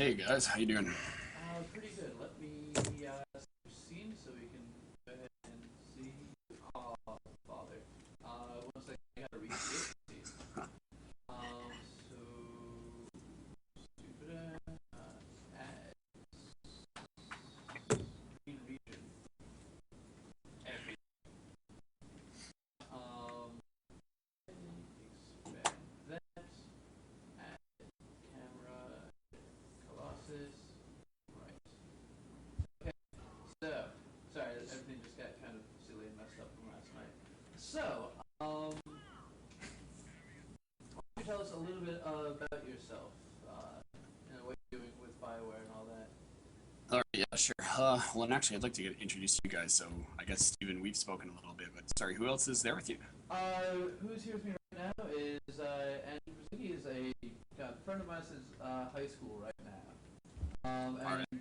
Hey guys, how you doing? Pretty good. Let me set your scene so we can go ahead and see. Oh, father. One second. I gotta recreate the scene. So stupid. Add screen region. Every. Um, expand that. Add camera. Colossus. Right. Okay. So, sorry, everything just got kind of silly and messed up from last night. So, why don't you tell us a little bit about yourself? What you're doing with Bioware and all that. All right, yeah, sure. Well, and actually, I'd like to get introduced to you guys. So, I guess Steven, we've spoken a little bit, but sorry, who else is there with you? Who's here with me right now is Andrew Brzezinski is a friend of mine since high school right now. All right. And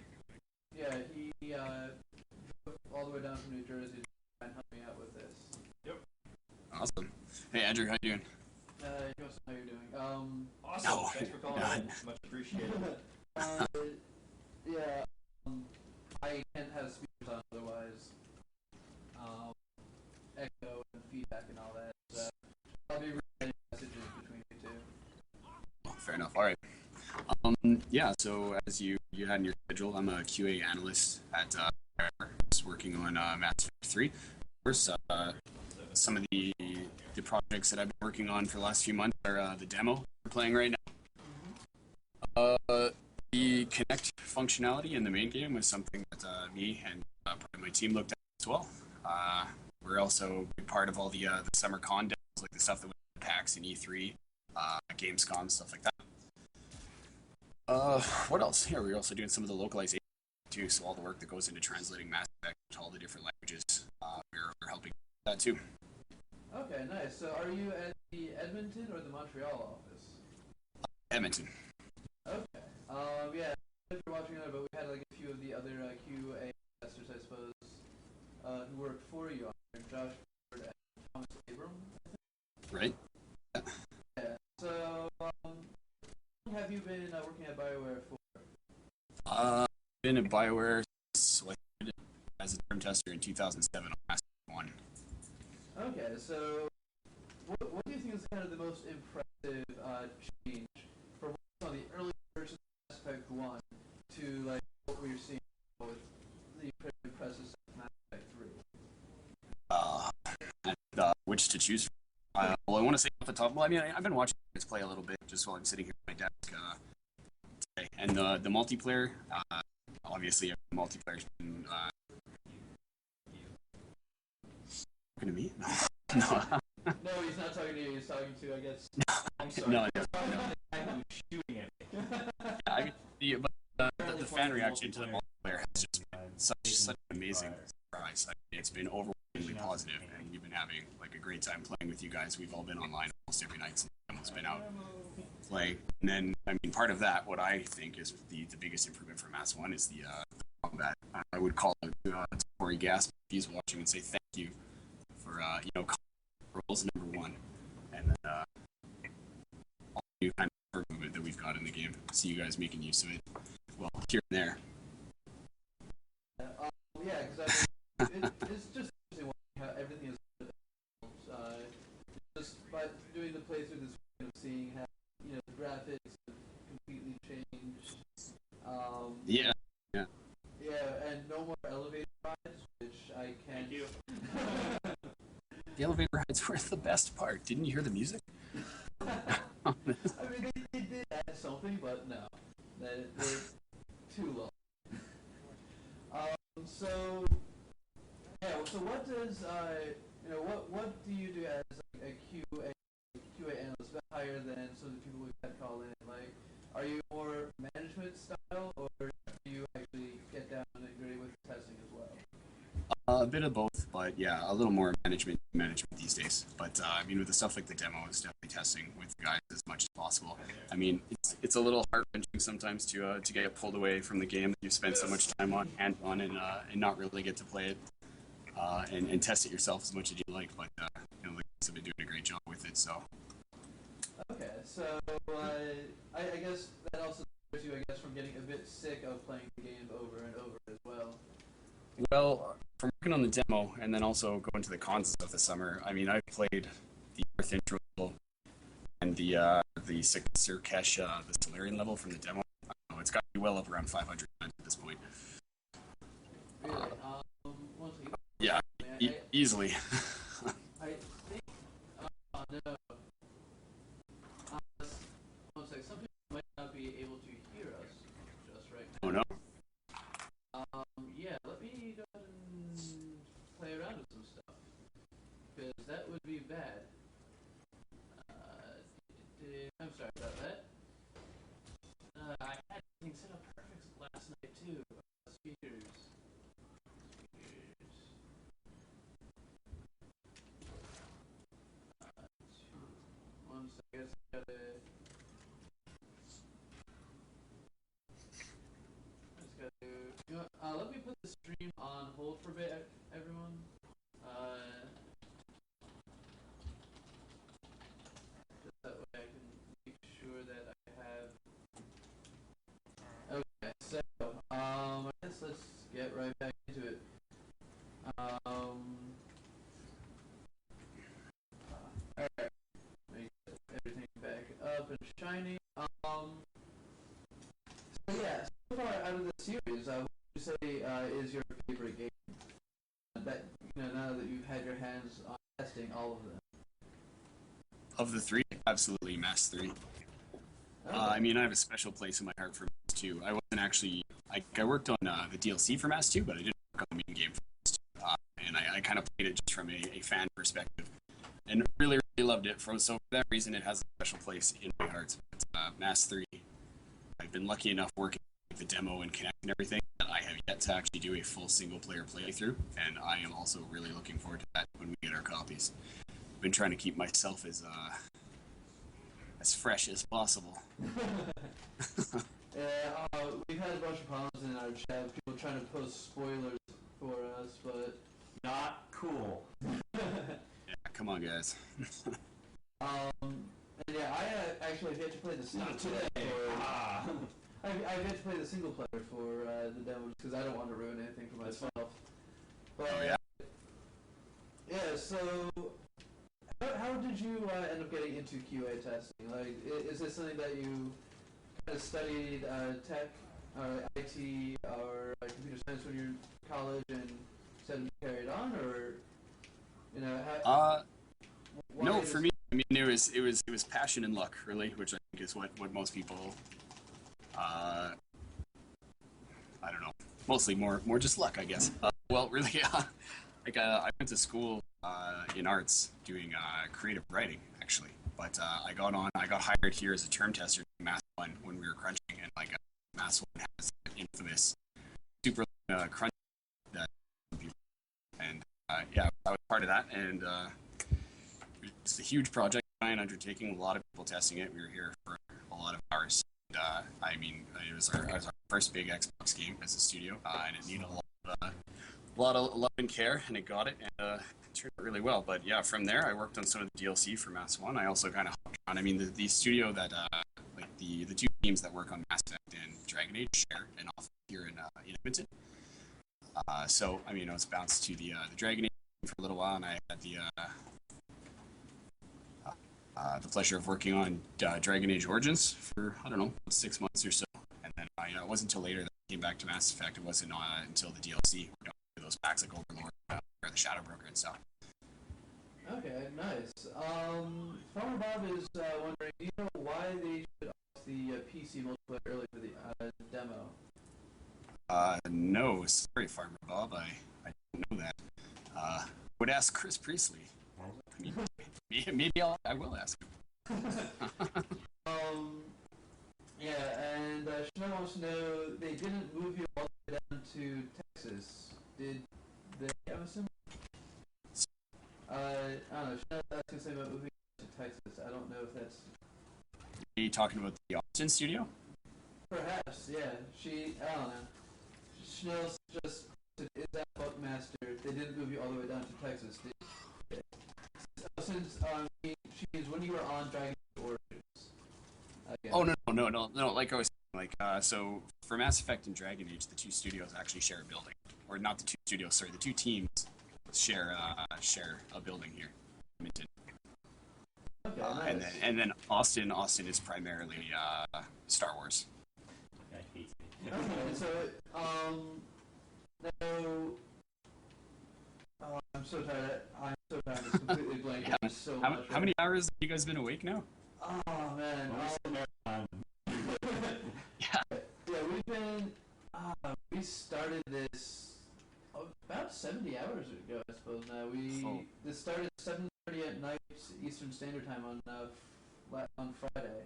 yeah, he drove all the way down from New Jersey to try and help me out with this. Yep. Awesome. Hey, Andrew, how you doing? You know how you're doing. Awesome. No. Thanks for calling No. in. Much appreciated. uh, yeah, I can't have speakers on otherwise. Echo and feedback and all that. So I'll be reading messages between you two. Oh, fair enough. All right. Yeah. So, as you had in your schedule, I'm a QA analyst at just working on Mass Effect 3. Of course, some of the projects that I've been working on for the last few months are the demo we're playing right now. The Connect functionality in the main game was something that me and part of my team looked at as well. We're also a big part of all the summer con demos, like the stuff that went to PAX and E3, Gamescom, stuff like that. What else? Yeah, we're also doing some of the localization too, so all the work that goes into translating Mass Effect to all the different languages, we're helping with that too. Okay, nice. So are you at the Edmonton or the Montreal office? Edmonton. Okay. Yeah, if you're watching it, but we had like a few of the other QA testers, I suppose, who worked for you on there. Josh Ford and Thomas Abram. Right? Yeah. So, how long have you been working at BioWare for? Been at BioWare selected as a term tester in 2007 on Mass Effect 1. Okay, so what do you think is kind of the most impressive change from what's on the early version of Mass Effect 1 to like what we're seeing with the pretty impressive stuff of Mass Effect 3? Which to choose from. Well, I want to say off the top. Well, I mean, I've been watching this play a little bit just while I'm sitting here at my desk today, and the multiplayer. Obviously, multiplayer's been talking to me. No, No, he's not talking to you. He's talking to, I guess. I'm sorry. no. The guy who was shooting at me. Yeah, I mean, the fan reaction to the multiplayer has just been such an amazing surprise. I mean, it's been overwhelmingly positive, and we've been having like a great time playing with you guys. We've all been online almost every night since the demo's been out playing. And then, I mean, part of that, what I think is the biggest improvement from Mass 1 is the combat. I would call it Tori Gasp if he's watching and say thank you for roles #1, and then all the new kind of movement that we've got in the game. See you guys making use of it. Well, here and there. Yeah, because it's just interesting watching how everything is just by doing the playthrough this weekend of seeing how the graphics have completely changed. Yeah. Yeah, and no more elevator rides, which I can. Thank you. The elevator rides were the best part. Didn't you hear the music? I mean, they did add something, but no, they're too low. So yeah, so what does what do you do as like, a QA analyst, a bit higher than some of the people we've had call in? Like, are you more management style, or do you actually get down and gritty with testing as well? A bit of both, but yeah, a little more management these days. But I mean, with the stuff like the demo, it's definitely testing with the guys as much as possible. I mean, it's a little heart wrenching sometimes to get pulled away from the game that you've spent so much time on and not really get to play it and test it yourself as much as you like. But the guys have been doing a great job with it. So Okay, so I guess that also keeps you, I guess, from getting a bit sick of playing the game over and over as well? Well, from working on the demo and then also going to the cons of the summer, I mean, I've played the Earth intro and the Sirkesh, the Solarian level from the demo. I don't know, it's got to be well up around 500 times at this point. Really? One second. Yeah, easily. I think. No. One second. Some people might not be able to hear us just right now. Oh no. Yeah. Let me go ahead and play around with some stuff because that would be bad. I'm sorry about that. I had everything set up perfect last night too. Speakers. One second. Let me put the stream on hold for a bit, everyone. Just that way I can make sure that I have. Okay, so I guess let's get right back into it. Alright, make everything back up and shiny. So yeah, so far out of the series, what would you say is your favorite game? That now that you've had your hands on testing all of them. Of the three, absolutely Mass 3. Okay. I mean, I have a special place in my heart for Mass 2. I wasn't actually... I worked on the DLC for Mass 2, but I didn't work on the main game for Mass 2. And I kind of played it just from a fan perspective. And really, really loved it. So for that reason, it has a special place in my heart. But, Mass 3, I've been lucky enough working with the demo and Connect and everything that I have yet to actually do a full single-player playthrough. And I am also really looking forward to that when we get our copies. I've been trying to keep myself as fresh as possible. Yeah, we've had a bunch of problems in our chat. People trying to post spoilers for us, but Not cool. Yeah, come on, guys. and yeah, I actually have yet to play the single Not player. today. I've yet to play the single player for the demo because I don't want to ruin anything for myself. But Oh, yeah? yeah, so how did you end up getting into QA testing? Like, is this something that you kind of studied tech or IT or computer science when you were in college and said you carried on, or No, for me, I mean, it was passion and luck, really, which I think is what most people, I don't know, mostly more just luck, I guess. Well, really, I went to school in arts doing creative writing, actually, but I got hired here as a term tester in Mass 1 when we were crunching, and Mass 1 has that infamous super crunch that and yeah, I was part of that, and it's a huge project, giant undertaking, a lot of people testing it. We were here for a lot of hours. And, I mean, it was our first big Xbox game as a studio, and it needed a lot of love and care, and it got it, and it turned out really well. But yeah, from there, I worked on some of the DLC for Mass 1. I also kind of hopped on. I mean, the studio that, the two teams that work on Mass Effect and Dragon Age share an office here in Edmonton. So, I mean, I was bounced to the Dragon Age for a little while, and I had the pleasure of working on Dragon Age Origins for, I don't know, 6 months or so. And then it wasn't until later that I came back to Mass Effect. It wasn't until the DLC. Those packs like Overlord or the Shadow Broker and stuff. Okay, nice. Farmer Bob is wondering, do you know why they should off the PC multiplayer early for the demo? No, sorry, Farmer Bob. I don't know that. Would ask Chris Priestley. I mean, maybe I will ask him. Yeah, and Chanel wants to know, they didn't move you all the way down to Texas. Did they? I'm assuming. I don't know. Chanel asking something about moving to Texas. I don't know if that's. Are you talking about the Austin studio? Perhaps, yeah. I don't know. Chanel just is that Buckmeister. They didn't move you all the way down to Texas, did they? Since she means when you were on Dragon Age Origins. Oh no! Like I was Like, so for Mass Effect and Dragon Age, the two studios actually share a building, or not the two studios. Sorry, the two teams share a building here, in Edmonton. Okay, nice. And then Austin is primarily Star Wars. I hate it. Okay, so now, I'm so tired. I'm so tired. It's completely blanking. Yeah. So How, much. how many hours have you guys been awake now? Oh man. Yeah. Yeah, we've been. We started this about 70 hours ago, I suppose. Now this started at 7:30 at night Eastern Standard Time on Friday.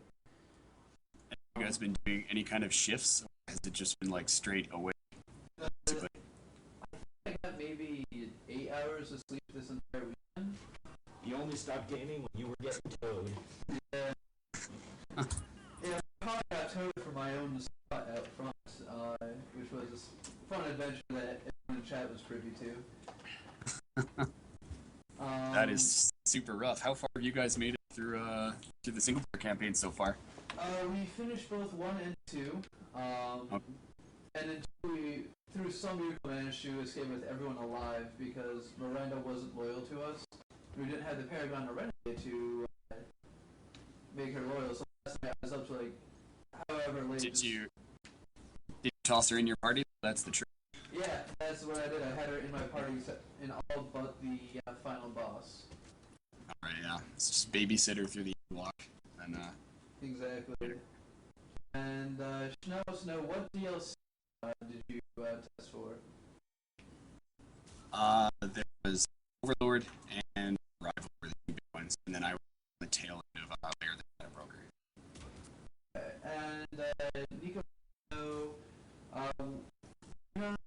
Have you guys been doing any kind of shifts, or has it just been like straight away? Basically? I got maybe 8 hours of sleep this entire weekend. You only stopped gaming when you were getting towed. Yeah. Yeah, I probably got towed for my own spot out front, which was a fun adventure that everyone in the chat was privy to. That is super rough. How far have you guys made it through the single player campaign so far? We finished both 1 and 2. And then we, through some miracle, managed to escape with everyone alive because Miranda wasn't loyal to us. We didn't have the Paragon or Renegade to make her loyal, so last night I was up to like however late. Did you toss her in your party? That's the trick. Yeah, that's what I did. I had her in my party in all but the final boss. Alright, yeah. It's just babysitter through the block. And, Exactly. And Snow, what DLC did you test for? There was Overlord and Rival were the two big ones, and then I was on the tail end of Layer the Data Broker. Okay. And Nico, you know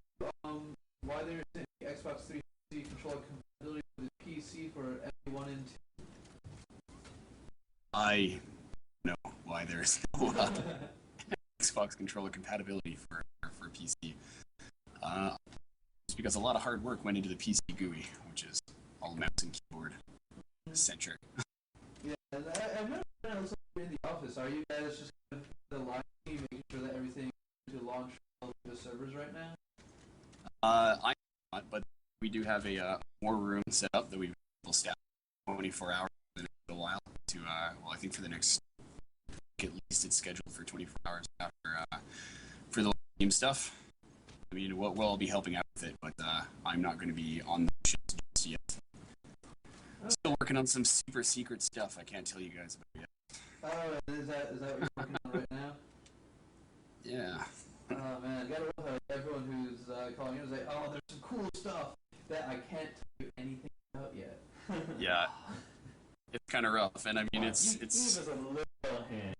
why there's any Xbox 360 controller compatibility with the PC for FA1 and 2? I don't know why there's no Xbox controller compatibility for PC. It's because a lot of hard work went into the PC GUI, which is all mouse and keyboard centric. Yeah, I've never been able to in the office. Are you guys just the line team making sure that everything to launch all the servers right now? I'm not, but we do have a more room set up that we will staff 24 hours for the next little while to well, I think for the next, at least it's scheduled for 24 hours after for the team stuff. I mean, we'll all be helping out with it, but I'm not going to be on the ships just yet. I'm still working on some super secret stuff I can't tell you guys about yet. Oh, is that what you're working on right now? Yeah. Oh man, gotta love how everyone who's calling in is like, oh, there's some cool stuff that I can't tell you anything about yet. Yeah. It's kind of rough, and I mean, it's. Give us a little hint.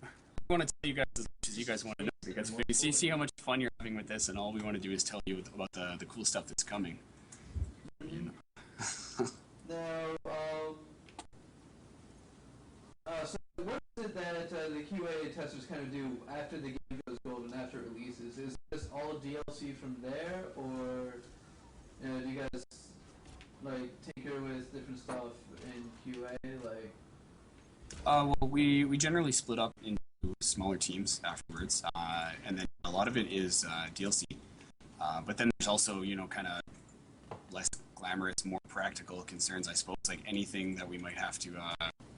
I want to tell you guys as much as you guys want to know, because if you see how much fun you're having with this, and all we want to do is tell you about the cool stuff that's coming. You know. Now, so what is it that the QA testers kind of do after the game goes gold and after it releases? Is this all DLC from there, or do you guys like tinker with different stuff in QA? Like, Well, we generally split up into smaller teams afterwards, and then a lot of it is DLC. But then there's also, kind of less glamorous, more practical concerns, I suppose, like anything that we might have to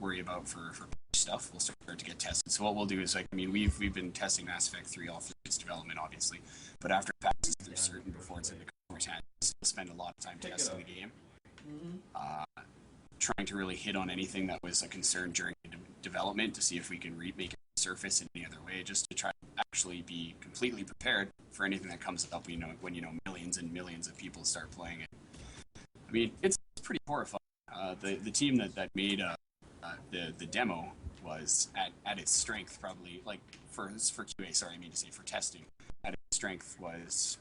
worry about for stuff will start to get tested. So what we'll do is, we've been testing Mass Effect 3 all through its development, obviously, but after it passes through certain before it's in the customer's hands, we'll spend a lot of time testing the game, trying to really hit on anything that was a concern during development to see if we can make it surface in any other way, just to try to actually be completely prepared for anything that comes up. When millions and millions of people start playing it. I mean, it's pretty horrifying. The team that made the demo was at its strength, probably like for QA. Sorry, I mean to say for testing. At its strength was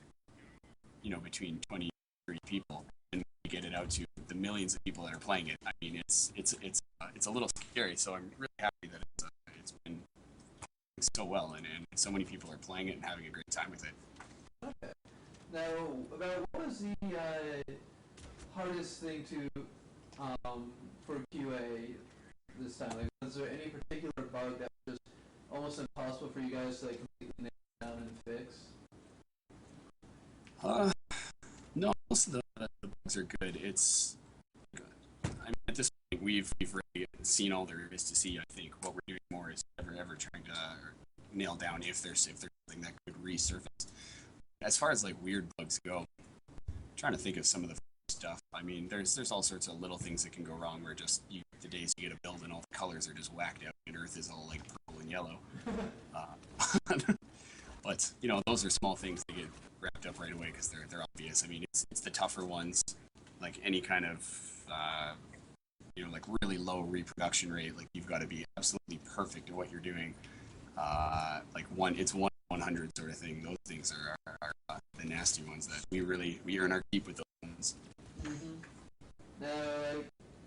between 20 and 30 people, and we get it out to the millions of people that are playing it. I mean, it's a little scary. So I'm really happy that it's been doing so well, and so many people are playing it and having a great time with it. okay. Now, about what was the hardest thing to for QA this time? Like, was there any particular bug that was just almost impossible for you guys to like completely nail down and fix? No, most of the bugs are good. I mean, at this point, we've really seen all there is to see. I think what we're doing more is ever trying to nail down if there's something that could resurface. As far as like weird bugs go, I'm trying to think of some of the stuff. I mean, there's all sorts of little things that can go wrong where just the days you get a build and all the colors are just whacked out and Earth is all like purple and yellow. But you know, those are small things that get wrapped up right away because they're obvious. I mean, it's the tougher ones, like any kind of like really low reproduction rate. Like you've got to be absolutely perfect at what you're doing. Like it's 1/100 sort of thing. Those things are the nasty ones that we earn our keep with those ones. Mm-hmm. Now,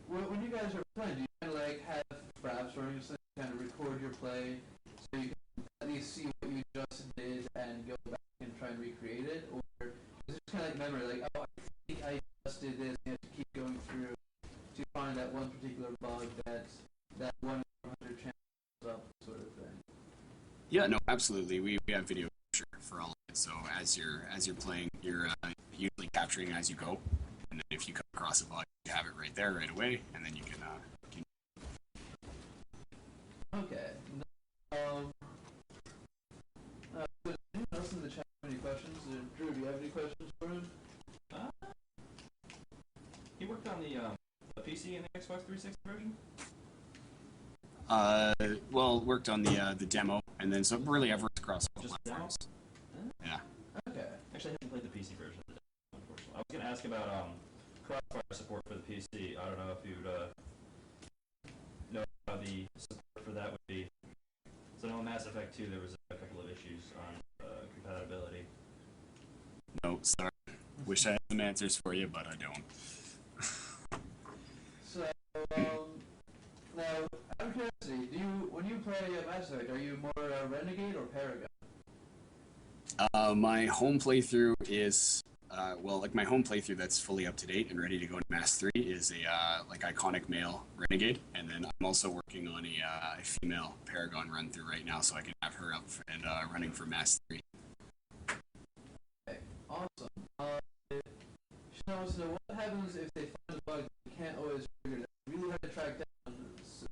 like when you guys are playing, do you kind of like have fraps running so you kind of record your play so you can at least see what you just did and go back and try and recreate it, or is it just kind of like memory, like oh I think I just did this, and you have to keep going through to find that one particular bug that 1/100 chance up sort of thing? Yeah, no, absolutely. We have video capture for all of it. So as you're playing, you're usually capturing as you go, and then if you come across a bug, you have it right there right away, and then you can. Okay. Does anyone else in the chat have any questions? Drew, do you have any questions for him? He worked on the PC and the Xbox 360 version? Well, worked on the demo, and then so really I've worked across all Just platforms. Yeah. Okay. Actually, I haven't played the PC version of the demo, unfortunately. I was going to ask about crossfire support for the PC. I don't know if you'd know how the support for that would be. So I know in Mass Effect 2 there was a couple of issues on compatibility. No, sorry. Wish I had some answers for you, but I don't. So, now, out of curiosity, when you play Mass Effect, are you more Renegade or Paragon? My home playthrough is my home playthrough that's fully up to date and ready to go to Mass 3 is a like iconic male Renegade, and then I'm also working on a female Paragon run through right now, so I can have her up and running for Mass 3. Okay, awesome. She wants to know what happens if they find a bug they can't always figure it out. You really have to track down.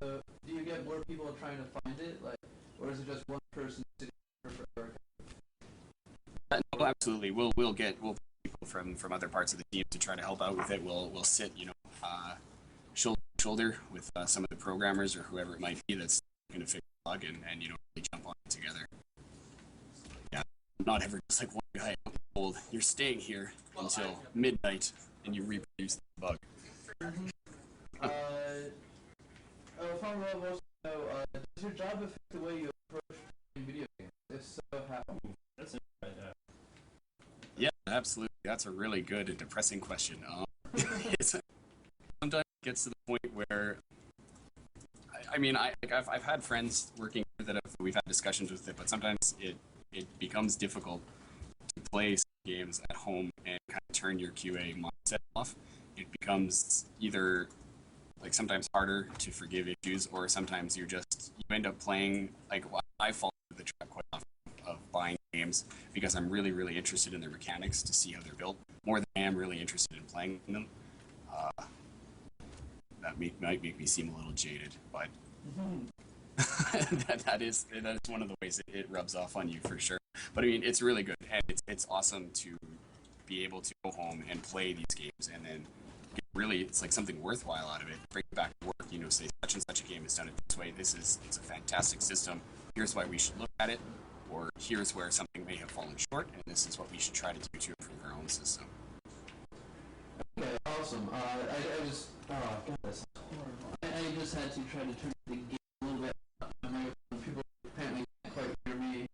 So, do you get more people trying to find it, like, or is it just one person sitting there forever? No, absolutely. We'll get people from other parts of the team to try to help out with it. We'll sit shoulder to shoulder with some of the programmers or whoever it might be that's going to fix the bug and really jump on it together. Yeah, not ever just like one guy told you're staying here until midnight and you reproduce the bug. Mm-hmm. Follow up also, does your job affect the way you approach playing video games? If so, how? That's it right there. Yeah, absolutely. That's a really good and depressing question. Sometimes it gets to the point where, I've had friends working here that we've had discussions with it, but sometimes it becomes difficult to play games at home and kind of turn your QA mindset off. It becomes either like sometimes harder to forgive issues, or sometimes you end up playing I fall into the trap quite often of buying games because I'm really, really interested in their mechanics to see how they're built, more than I am really interested in playing them. That might make me seem a little jaded, but that is one of the ways it rubs off on you for sure. But I mean, it's really good, and it's awesome to be able to go home and play these games, and then it's like something worthwhile out of it. Bring it back to work, say such and such a game is done it this way. It's a fantastic system. Here's why we should look at it, or here's where something may have fallen short, and this is what we should try to do to improve our own system. Okay, awesome. I just, oh god, that's horrible. I just had to try to turn the game a little bit up. People apparently can't quite hear me.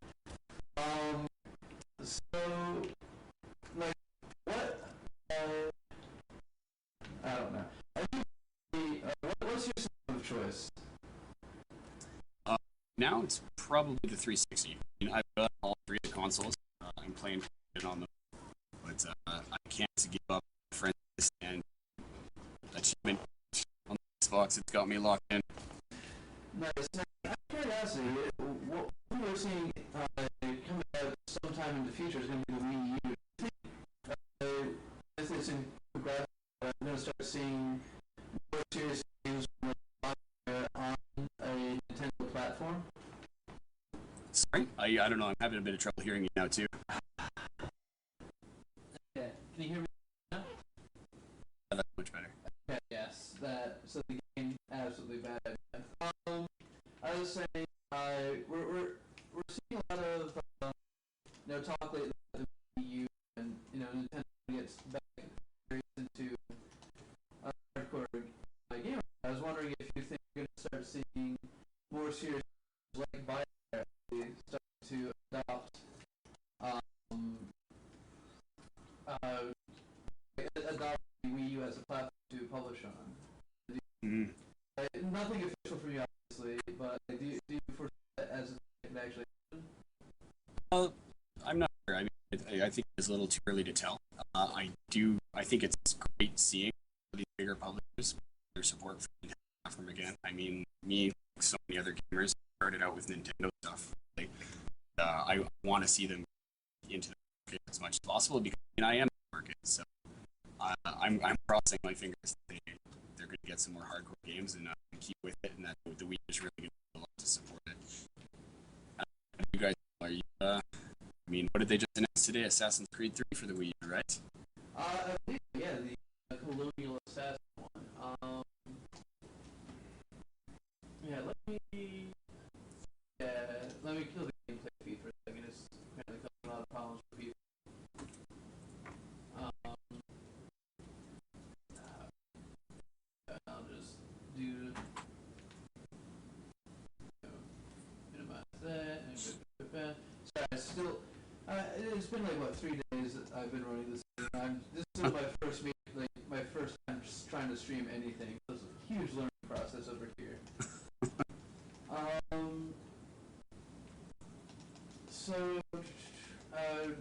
So, like, what, I don't know. What's your system of choice? Now it's probably the 360. I mean, I've got all three of the consoles. I'm playing it on them, but I can't give up friends and achievement on the Xbox. It's got me locked in. Nice. Now, out of curiosity, some graphics. I'm going to start seeing more serious games on a Nintendo platform. Sorry, I don't know. I'm having a bit of trouble hearing you now too. Okay, can you hear me now? Yeah, that's much better. Okay, yes, so the game absolutely bad. I was saying, we're seeing a lot of talk lately about the Wii U and Nintendo gets back into hardcore gaming. I was wondering if you think we're going to start seeing more serious like BioWare starting to adopt adopt the Wii U as a platform to publish on. Mm-hmm. Nothing official from you, obviously, but do you foresee that as it actually happen? Well, I'm not sure. I mean, I think it's a little too early to tell. I think it's great seeing these bigger publishers their support for Nintendo from again. I mean, me, like so many other gamers, started out with Nintendo stuff. Like, I want to see them into the market as much as possible because I am in the market. So I'm crossing my fingers that they're going to get some more hardcore games and keep with it, and that the Wii is really going to do a lot to support it. You guys, are you? I mean, what did they just announce today? Assassin's Creed 3 for the Wii U, right? I believe, yeah, the Colonial Assassin one. Yeah, let me kill the gameplay feed for a second. It's apparently causing a lot of problems for people. I'll just do minimize that and sorry, it's been like what 3 days that I've been running this thing. This is my first my first time just trying to stream anything. So it's a huge learning process over here. So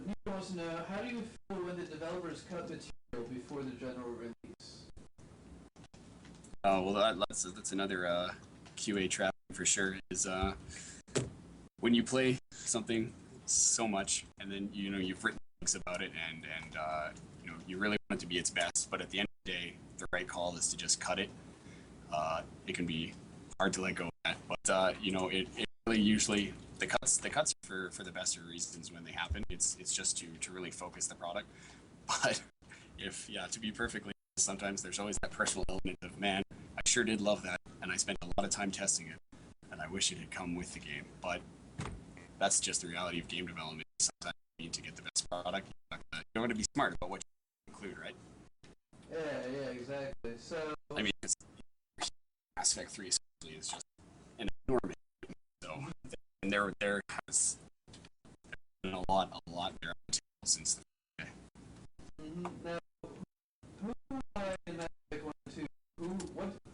Nico wants to know, how do you feel when the developers cut material before the general release? Oh well, that's another QA trap for sure. Is when you play something so much and then you've written things about it and you really want it to be its best, but at the end of the day, the right call is to just cut it. It can be hard to let go of that, but it really usually the cuts for the best of reasons when they happen. It's just to really focus the product. But to be perfectly honest, sometimes there's always that personal element of, man, I sure did love that, and I spent a lot of time testing it, and I wish it had come with the game. But that's just the reality of game development. Sometimes you need to get the best product. You want to be smart about what you include, right? Yeah, exactly. So I mean, Mass Effect 3 especially is just an enormous. So, and there has been a lot there since the Now, who in that pick 1 and 2?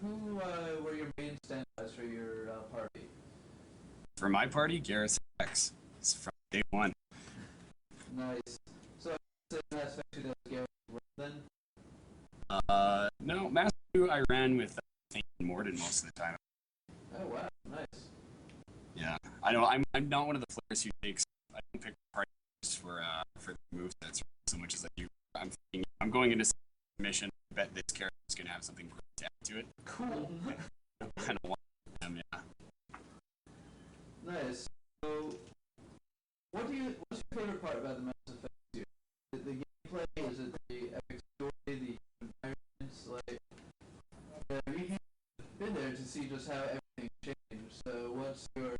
Who were your main standouts for your party? For my party, Garrus X. It's from day one. Nice. So Mass Effect 2 does Garrus then? No, Mass 2 I ran with Morden most of the time. Oh wow, nice. Yeah, I know. I'm not one of the players who takes. I don't pick parties for the move sets so much as I do. I'm going into a mission. I bet this character is going to have something great to add to it. Cool. I kind of want them, yeah. Nice. So, what's your favorite part about the Mass Effect series? The gameplay? Is it the epic story? The environments? Like, we have been there to see just how everything changed. So, what's your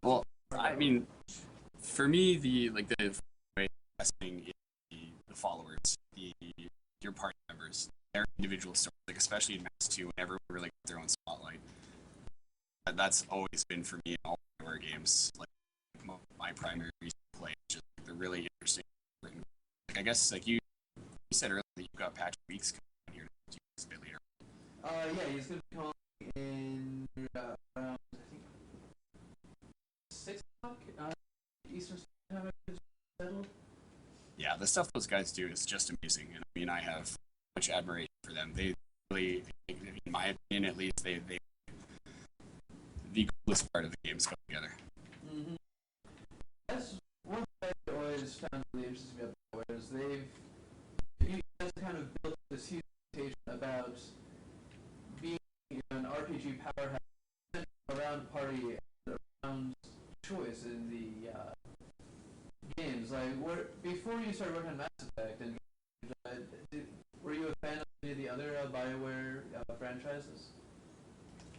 Well, I mean, for me, the way testing is the followers, your party members, their individual stories, like especially in Mass 2, when everyone really got their own spotlight. That's always been for me in all horror games. Like my primary reason to play is just they're really interesting. Like I guess like you said earlier that you got Patrick Weeks coming here to use a bit later. Yeah, he's gonna be calling in around I think 6 o'clock Eastern Standard Time. Settled. Yeah, the stuff those guys do is just amazing, and I mean I have much admiration for them. They really, in my opinion at least, they the coolest part of the games come together. Mm-hmm. That's one thing I always found really interesting about BioWare is started working on Mass Effect, and were you a fan of any of the other BioWare franchises?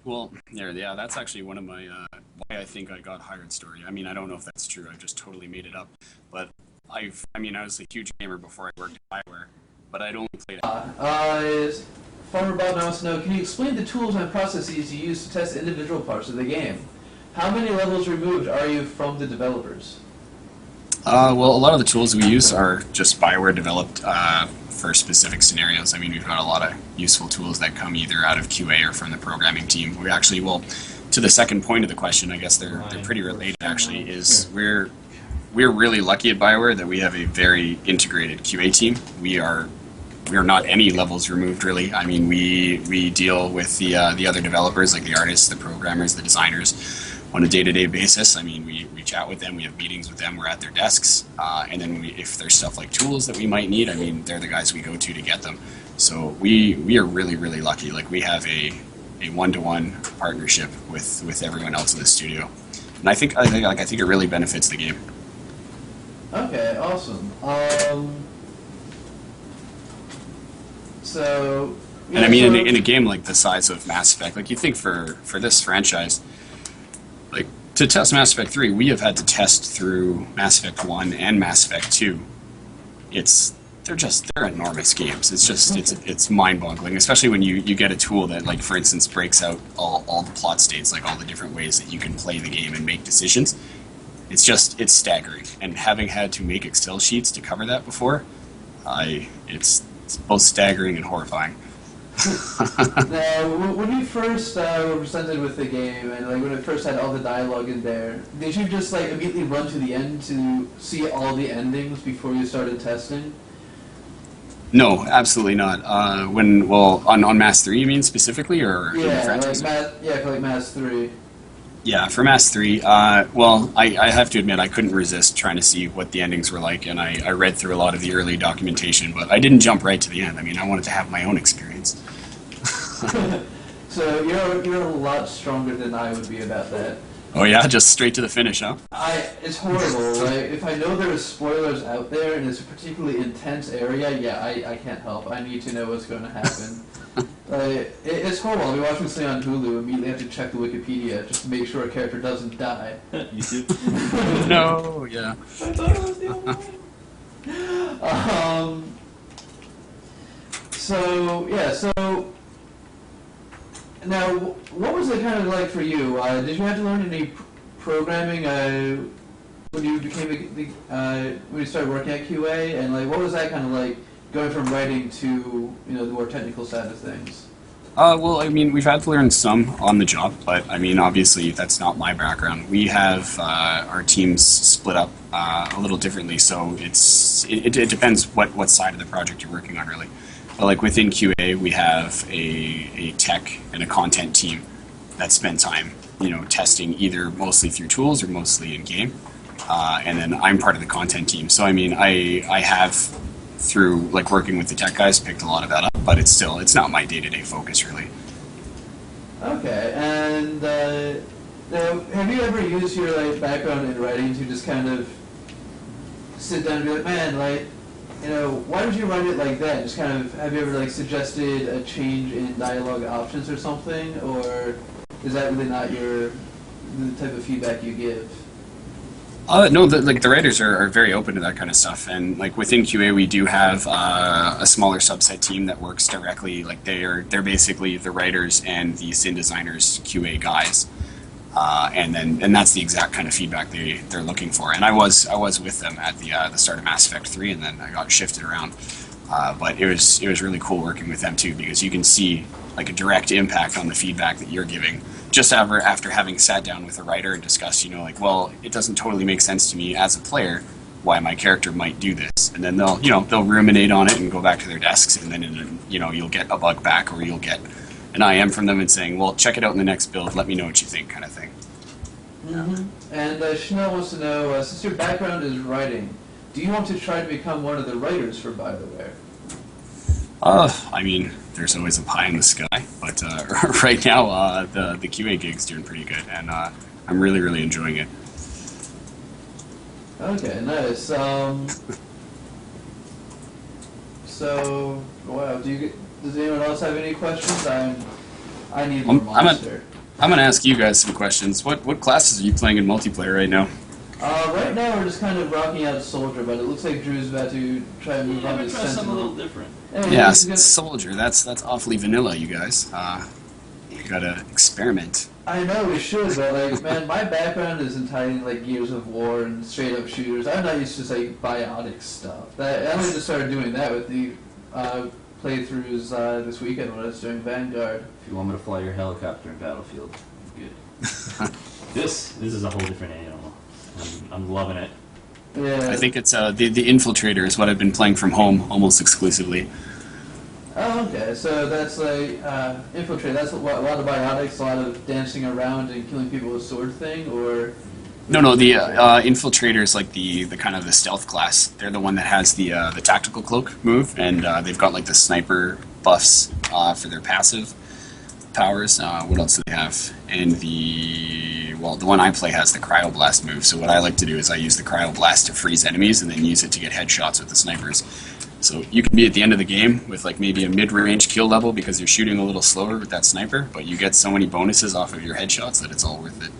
Well, yeah, that's actually one of my why I think I got hired story. I mean, I don't know if that's true. I just totally made it up. But I mean, I was a huge gamer before I worked at BioWare, but I'd only played. Farmer Bob wants to know, can you explain the tools and processes you use to test individual parts of the game? How many levels removed are you from the developers? Well, a lot of the tools we use are just BioWare developed for specific scenarios. I mean, we've got a lot of useful tools that come either out of QA or from the programming team. We actually, well, to the second point of the question, I guess they're pretty related actually, is we're really lucky at BioWare that we have a very integrated QA team. We are not any levels removed, really. I mean, we deal with the other developers, like the artists, the programmers, the designers, on a day-to-day basis. I mean, we chat with them, we have meetings with them, we're at their desks, and then if there's stuff like tools that we might need, I mean, they're the guys we go to get them. So we are really, really lucky. Like, we have a one-to-one partnership with everyone else in the studio, and I think it really benefits the game. Okay, awesome. So, yeah, and I mean, in a game like the size of Mass Effect, like, you think for this franchise, like, to test Mass Effect 3, we have had to test through Mass Effect 1 and Mass Effect 2. They're enormous games. It's mind-boggling, especially when you get a tool that, like, for instance, breaks out all the plot states, like all the different ways that you can play the game and make decisions. It's staggering. And having had to make Excel sheets to cover that before, it's both staggering and horrifying. Now, when you first were presented with the game, and like when it first had all the dialogue in there, did you just like immediately run to the end to see all the endings before you started testing? No, absolutely not. On Mass 3, you mean specifically, or in the franchise? For like Mass 3. Yeah, for Mass 3, I have to admit I couldn't resist trying to see what the endings were like, and I read through a lot of the early documentation, but I didn't jump right to the end. I mean, I wanted to have my own experience. So you're a lot stronger than I would be about that. Oh yeah, just straight to the finish, huh? It's horrible. Right? If I know there are spoilers out there and it's a particularly intense area, yeah, I can't help. I need to know what's going to happen. It's horrible. I'll be watching something on Hulu, immediately have to check the Wikipedia just to make sure a character doesn't die. You too? No, yeah. I thought it was the only one. So now, what was it kind of like for you? Did you have to learn any programming when you became when you started working at QA, and like what was that kind of like going from writing to the more technical side of things? Well, I mean, we've had to learn some on the job, but I mean, obviously, that's not my background. We have our teams split up a little differently, so it depends what side of the project you're working on, really. But like within QA, we have a tech and a content team that spend time, testing either mostly through tools or mostly in game. And then I'm part of the content team, so I mean, I have, through like working with the tech guys, picked a lot of that up, but it's not my day-to-day focus, really. Okay, and now, have you ever used your like background in writing to just kind of sit down and be like, man, like, why did you write it like that? Just kind of, have you ever like suggested a change in dialogue options or something, or is that really not the type of feedback you give? No, the writers are very open to that kind of stuff, and like within QA we do have a smaller subset team that works directly. Like they're basically the writers and the sim designers QA guys, and that's the exact kind of feedback they're looking for. And I was with them at the start of Mass Effect 3, and then I got shifted around. But it was really cool working with them too, because you can see like a direct impact on the feedback that you're giving. Just after having sat down with a writer and discussed, like, well, it doesn't totally make sense to me as a player why my character might do this, and then they'll ruminate on it and go back to their desks, and then you'll get a bug back, or you'll get an IM from them and saying, well, check it out in the next build, let me know what you think, kind of thing. Mm-hmm. And Chanel wants to know, since your background is writing, do you want to try to become one of the writers for BioWare? I mean, there's always a pie in the sky, but right now the QA gig's doing pretty good, and I'm really, really enjoying it. Okay, nice. So, wow, does anyone else have any questions? I need more monster. I'm gonna ask you guys some questions. What classes are you playing in multiplayer right now? Right now we're just kind of rocking out Soldier, but it looks like Drew's about to try and move on to try something a Sentinel. little different. Yeah, Soldier. That's awfully vanilla, you guys. You gotta experiment. I know we should, but like, man, my background is entirely in like Gears of War and straight up shooters. I'm not used to like biotic stuff. I only just started doing that with the playthroughs this weekend when I was doing Vanguard. If you want me to fly your helicopter in Battlefield, good. This is a whole different animal. I'm loving it. Yeah. I think it's the Infiltrator is what I've been playing from home almost exclusively. Oh, okay. So that's like Infiltrate. That's a lot of biotics, a lot of dancing around and killing people with sword thing, or. No, the Infiltrator is like the kind of the stealth class. They're the one that has the tactical cloak move, and they've got like the sniper buffs for their passive powers. What else do they have? And the one I play has the Cryoblast move. So what I like to do is I use the Cryoblast to freeze enemies, and then use it to get headshots with the snipers. So you can be at the end of the game with like maybe a mid-range kill level because you're shooting a little slower with that sniper, but you get so many bonuses off of your headshots that it's all worth it.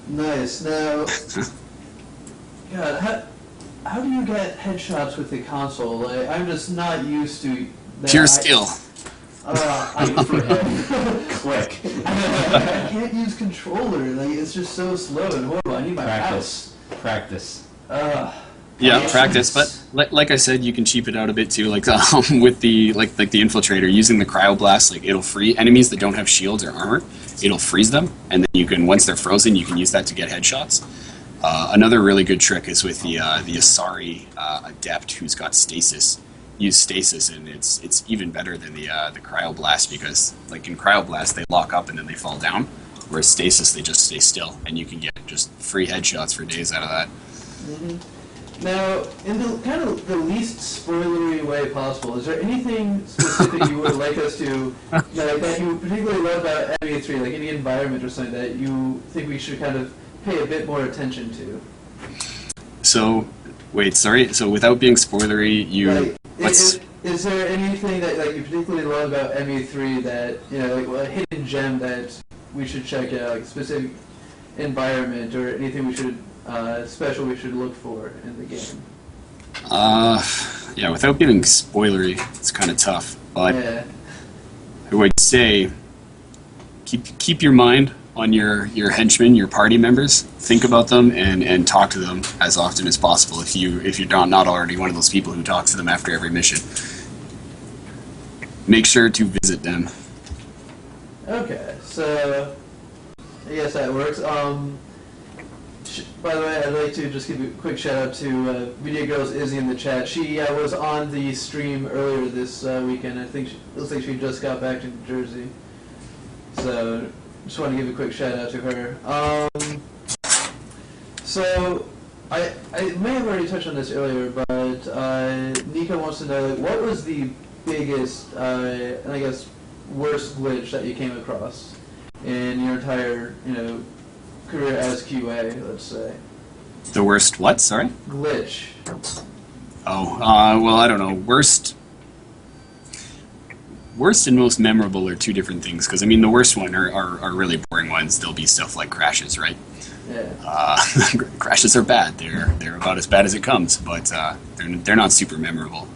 Nice. Now, God, how do you get headshots with the console? Like, I'm just not used to that. Pure skill. I'm Click. I can't use controller. Like, it's just so slow and horrible. I need my mouse. Practice. Yeah, practice. But like I said, you can cheap it out a bit too. Like with the like the Infiltrator, using the Cryoblast, like it'll free enemies that don't have shields or armor. It'll freeze them, and then you can, once they're frozen, you can use that to get headshots. Another really good trick is with the Asari Adept who's got stasis. Use stasis, and it's even better than the Cryoblast, because like in Cryoblast they lock up and then they fall down, whereas stasis they just stay still, and you can get just free headshots for days out of that. Mm-hmm. Now, in the kind of the least spoilery way possible, is there anything specific you would like us to, that you particularly love about ME3, like any environment or something that you think we should kind of pay a bit more attention to? So, wait, sorry. So, without being spoilery, is there anything that like you particularly love about ME3 that like a hidden gem that we should check out, like a specific environment or anything we should? Special we should look for in the game? Yeah, without being spoilery, it's kind of tough. But yeah. I would say keep your mind on your henchmen, your party members. Think about them and talk to them as often as possible. If you're not already one of those people who talks to them after every mission, make sure to visit them. Okay, so I guess that works. By the way, I'd like to just give a quick shout out to Video Girls Izzy in the chat. She was on the stream earlier this weekend. I think it looks like she just got back to New Jersey. So just want to give a quick shout out to her. So I may have already touched on this earlier, but Nika wants to know, like, what was the biggest and I guess worst glitch that you came across in your entire career as QA, let's say? The worst what? Sorry? Glitch. Oh, well, I don't know. Worst and most memorable are two different things, because, I mean, the worst one are really boring ones. There'll be stuff like crashes, right? Yeah. Crashes are bad. They're about as bad as it comes, but they're not super memorable.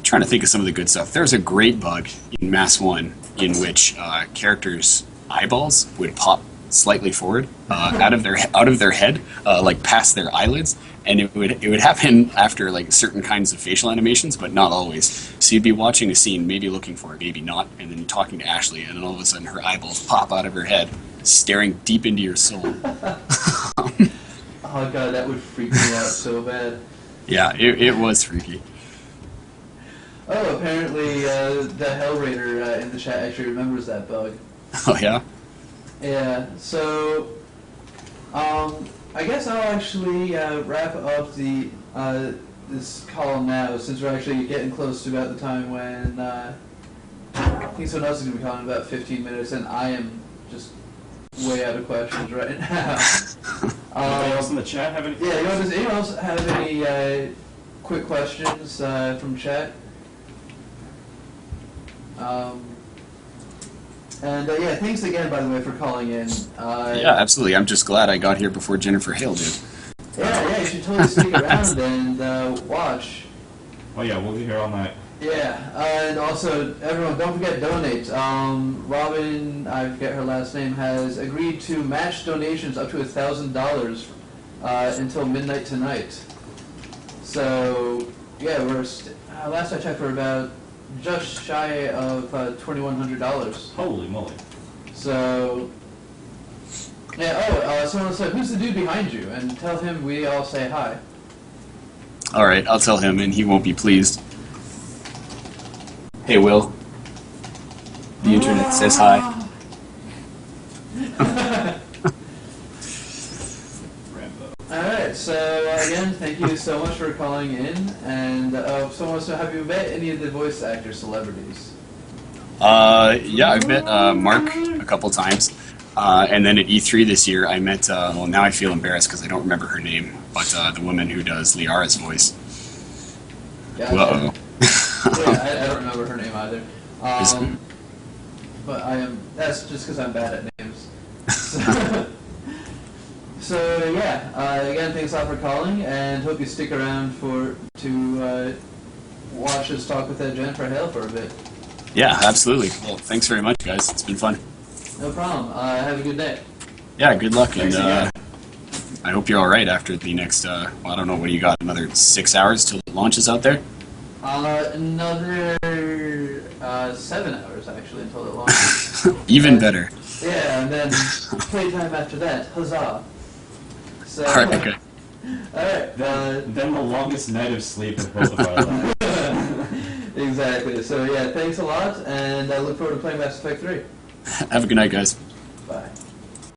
Trying to think of some of the good stuff. There's a great bug in Mass 1 in which characters' eyeballs would pop slightly forward out of their head, like past their eyelids, and it would happen after like certain kinds of facial animations, but not always. So you'd be watching a scene, maybe looking for it, maybe not, and then talking to Ashley, and then all of a sudden her eyeballs pop out of her head, staring deep into your soul. Oh god, that would freak me out so bad. Yeah, it was freaky. Oh, apparently the Hellraider in the chat actually remembers that bug. Oh yeah? Yeah, so I guess I'll actually wrap up the this column now, since we're actually getting close to about the time when I think someone else is going to be calling in about 15 minutes, and I am just way out of questions right now. Anybody else in the chat have any? Yeah, does anyone else have any quick questions from chat. Yeah, thanks again, by the way, for calling in. Yeah, absolutely. I'm just glad I got here before Jennifer Hale did. Yeah, you should totally stick around and watch. Oh yeah, we'll be here all night. Yeah, and also, everyone, don't forget, donate. Robin, I forget her last name, has agreed to match donations up to $1,000 until midnight tonight. So, yeah, we're last I checked, we're about just shy of $2,100. Holy moly. So, yeah, someone said, who's the dude behind you? And tell him we all say hi. All right, I'll tell him, and he won't be pleased. Hey, Will. The internet says hi. Alright, so again, thank you so much for calling in. And someone wants to have you met any of the voice actor celebrities? Yeah, I've met Mark a couple times. And then at E3 this year, I met, well, now I feel embarrassed because I don't remember her name, but the woman who does Liara's voice. Gotcha. Uh-oh. Yeah, I don't remember her name either. But that's just because I'm bad at names. So yeah, again, thanks a lot for calling, and hope you stick around to watch us talk with Jennifer Hale for a bit. Yeah, absolutely. Well, thanks very much, guys. It's been fun. No problem. Have a good day. Yeah, good luck, and Thanks I hope you're all right after the next, well, I don't know, what do you got, another 6 hours till it launches out there? Another 7 hours, actually, until it launches. Even better. Yeah, and then playtime after that. Huzzah. So, All right, okay. Alright. Then the longest night of sleep of both of our lives. Exactly. So yeah, thanks a lot, and I look forward to playing Mass Effect 3. Have a good night, guys.